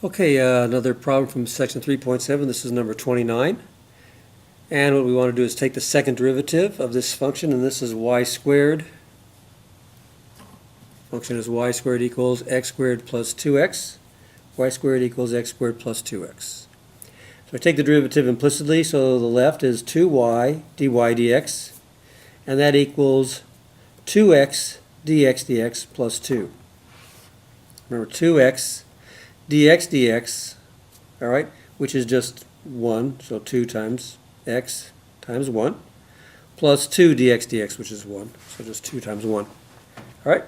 Okay, another problem from section 3.7. This is number 29. And what we want to do is take the second derivative of this function, and this is y squared. Function is y squared equals x squared plus 2x. Y squared equals x squared plus 2x. So I take the derivative implicitly, so the left is 2y dy dx, and that equals 2x dx dx plus 2. Remember, 2x dx dx, all right, which is just 1, so 2 times x times 1, plus 2 dx dx, which is 1, so just 2 times 1. All right?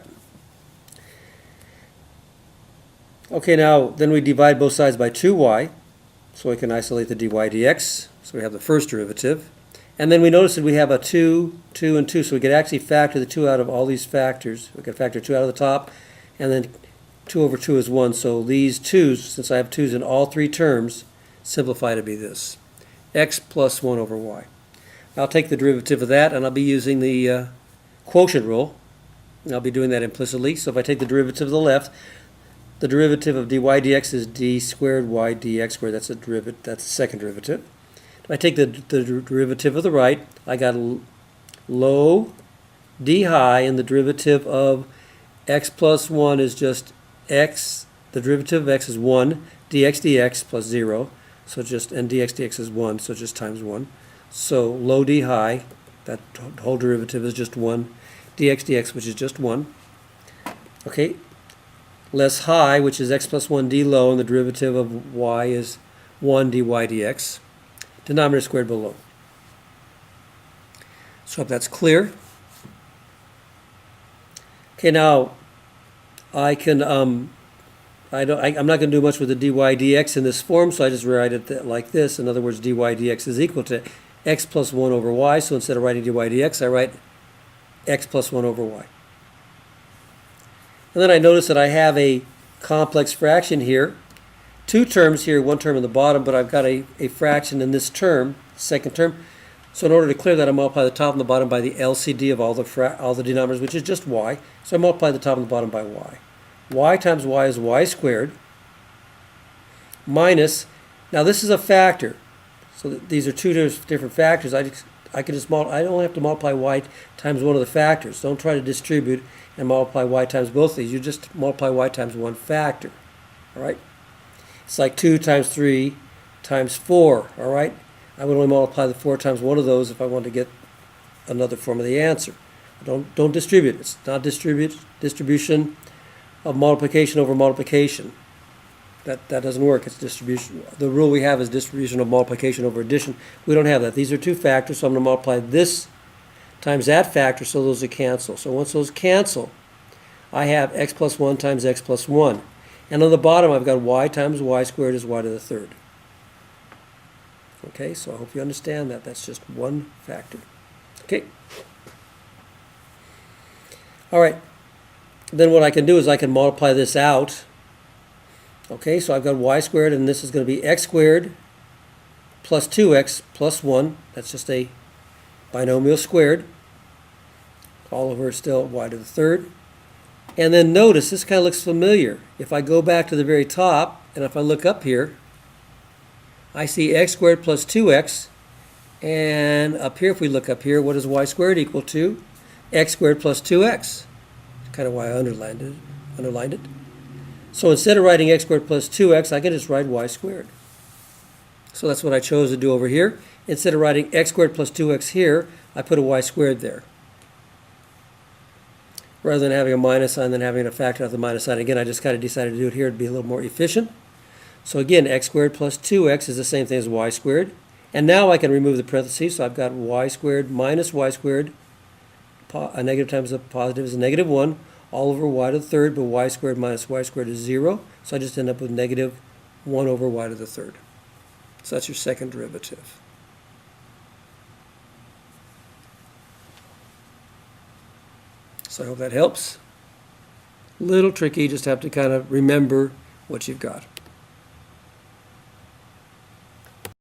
Okay, now then we divide both sides by 2y, so we can isolate the dy dx, so we have the first derivative. And then we notice that we have a 2, 2, and 2, so we could actually factor the 2 out of all these factors. We could factor 2 out of the top, and then 2 over 2 is 1, so these 2's, since I have 2's in all three terms, simplify to be this, x plus 1 over y. I'll take the derivative of that, and I'll be using the quotient rule, and I'll be doing that implicitly. So if I take the derivative of the left, the derivative of dy dx is d squared y dx squared. That's the second derivative. If I take the derivative of the right, I got low d high, and the derivative of x plus 1 is just x. The derivative of x is 1 dx dx plus 0. So just, and dx dx is 1, so just times 1. So low d high, that whole derivative is just 1 dx dx, which is just 1. Okay, less high, which is x plus 1 d low, and the derivative of y is 1 dy dx. Denominator squared below. So I hope that's clear. Okay, now I can I'm not going to do much with the dy dx in this form, so I just write it like this. In other words, dy dx is equal to x plus 1 over y. So instead of writing dy dx, I write x plus 1 over y. And then I notice that I have a complex fraction here. Two terms here, one term in the bottom, but I've got a fraction in this term, second term. So in order to clear that, I multiply the top and the bottom by the LCD of all the denominators, which is just y. So I multiply the top and the bottom by y. Y times y is y squared minus, now this is a factor, so these are two different factors. I can just I don't have to multiply y times one of the factors. Don't try to distribute and multiply y times both of these. You just multiply y times one factor. All right? It's like 2 times 3 times 4. All right? I would only multiply the 4 times one of those if I want to get another form of the answer. Don't distribute. It's not distribution of multiplication over multiplication. That doesn't work. It's distribution. The rule we have is distribution of multiplication over addition. We don't have that. These are two factors, so I'm going to multiply this times that factor, so those will cancel. So once those cancel, I have x plus 1 times x plus 1. And on the bottom, I've got y times y squared is y to the third. Okay, so I hope you understand that. That's just one factor. Okay. All right. Then what I can do is I can multiply this out. Okay, so I've got y squared, and this is going to be x squared plus 2x plus 1. That's just a binomial squared. All over still y to the third. And then notice, this kind of looks familiar. If I go back to the very top, and if I look up here, I see x squared plus 2x. And up here, if we look up here, what is y squared equal to? X squared plus 2x. Kind of why I underlined it. So instead of writing x squared plus 2x, I can just write y squared. So that's what I chose to do over here. Instead of writing x squared plus 2x here, I put a y squared there. Rather than having a minus sign, than having a factor out the minus sign. Again, I just kind of decided to do it here to be a little more efficient. So again, x squared plus 2x is the same thing as y squared. And now I can remove the parentheses, so I've got y squared minus y squared. A negative times a positive is a negative 1, all over y to the third, but y squared minus y squared is 0. So I just end up with negative 1 over y to the third. So that's your second derivative. So I hope that helps. Little tricky, just have to kind of remember what you've got.